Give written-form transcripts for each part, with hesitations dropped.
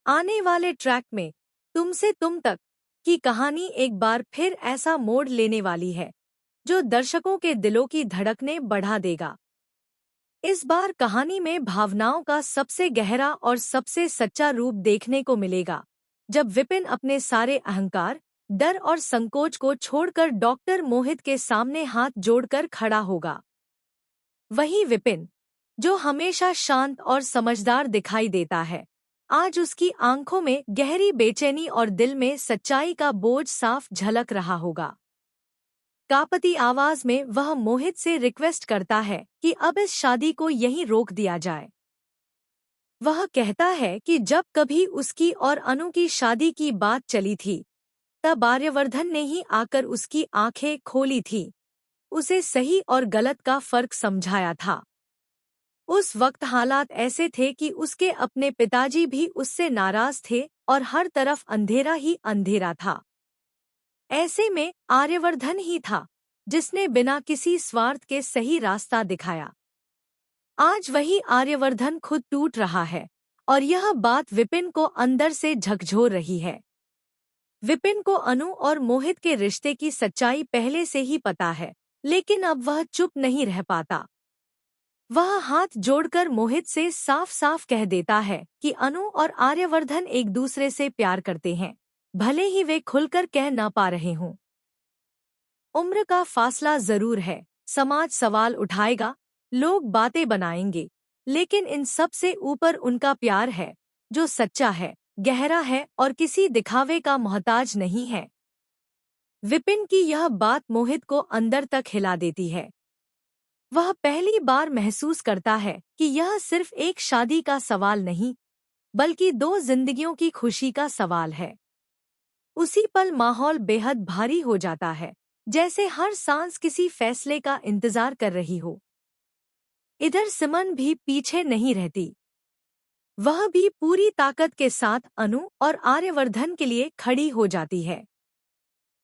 आने वाले ट्रैक में तुमसे तुम तक की कहानी एक बार फिर ऐसा मोड़ लेने वाली है जो दर्शकों के दिलों की धड़कनें बढ़ा देगा। इस बार कहानी में भावनाओं का सबसे गहरा और सबसे सच्चा रूप देखने को मिलेगा, जब विपिन अपने सारे अहंकार, डर और संकोच को छोड़कर डॉक्टर मोहित के सामने हाथ जोड़कर खड़ा होगा। वही विपिन, जो हमेशा शांत और समझदार दिखाई देता है, आज उसकी आंखों में गहरी बेचैनी और दिल में सच्चाई का बोझ साफ झलक रहा होगा। कांपती आवाज में वह मोहित से रिक्वेस्ट करता है कि अब इस शादी को यहीं रोक दिया जाए। वह कहता है कि जब कभी उसकी और अनु की शादी की बात चली थी, तब आर्यवर्धन ने ही आकर उसकी आंखें खोली थी, उसे सही और गलत का फर्क समझाया था। उस वक्त हालात ऐसे थे कि उसके अपने पिताजी भी उससे नाराज थे और हर तरफ अंधेरा ही अंधेरा था। ऐसे में आर्यवर्धन ही था जिसने बिना किसी स्वार्थ के सही रास्ता दिखाया। आज वही आर्यवर्धन खुद टूट रहा है और यह बात विपिन को अंदर से झकझोर रही है। विपिन को अनु और मोहित के रिश्ते की सच्चाई पहले से ही पता है, लेकिन अब वह चुप नहीं रह पाता। वह हाथ जोड़कर मोहित से साफ साफ कह देता है कि अनु और आर्यवर्धन एक दूसरे से प्यार करते हैं, भले ही वे खुलकर कह ना पा रहे हों। उम्र का फासला जरूर है, समाज सवाल उठाएगा, लोग बातें बनाएंगे, लेकिन इन सब से ऊपर उनका प्यार है, जो सच्चा है, गहरा है और किसी दिखावे का मोहताज नहीं है। विपिन की यह बात मोहित को अंदर तक हिला देती है। वह पहली बार महसूस करता है कि यह सिर्फ एक शादी का सवाल नहीं, बल्कि दो जिंदगियों की खुशी का सवाल है। उसी पल माहौल बेहद भारी हो जाता है, जैसे हर सांस किसी फैसले का इंतजार कर रही हो। इधर सिमन भी पीछे नहीं रहती। वह भी पूरी ताकत के साथ अनु और आर्यवर्धन के लिए खड़ी हो जाती है।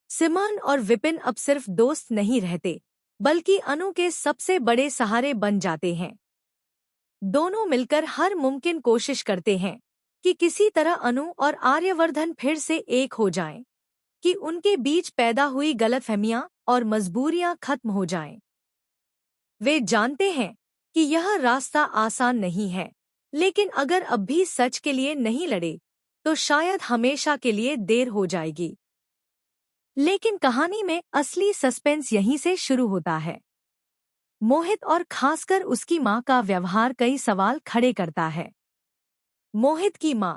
सिमन और विपिन अब सिर्फ दोस्त नहीं रहते, बल्कि अनु के सबसे बड़े सहारे बन जाते हैं। दोनों मिलकर हर मुमकिन कोशिश करते हैं कि किसी तरह अनु और आर्यवर्धन फिर से एक हो जाएं, कि उनके बीच पैदा हुई गलतफहमियां और मजबूरियां खत्म हो जाएं। वे जानते हैं कि यह रास्ता आसान नहीं है, लेकिन अगर अब भी सच के लिए नहीं लड़े, तो शायद हमेशा के लिए देर हो जाएगी। लेकिन कहानी में असली सस्पेंस यहीं से शुरू होता है। मोहित और खासकर उसकी मां का व्यवहार कई सवाल खड़े करता है। मोहित की मां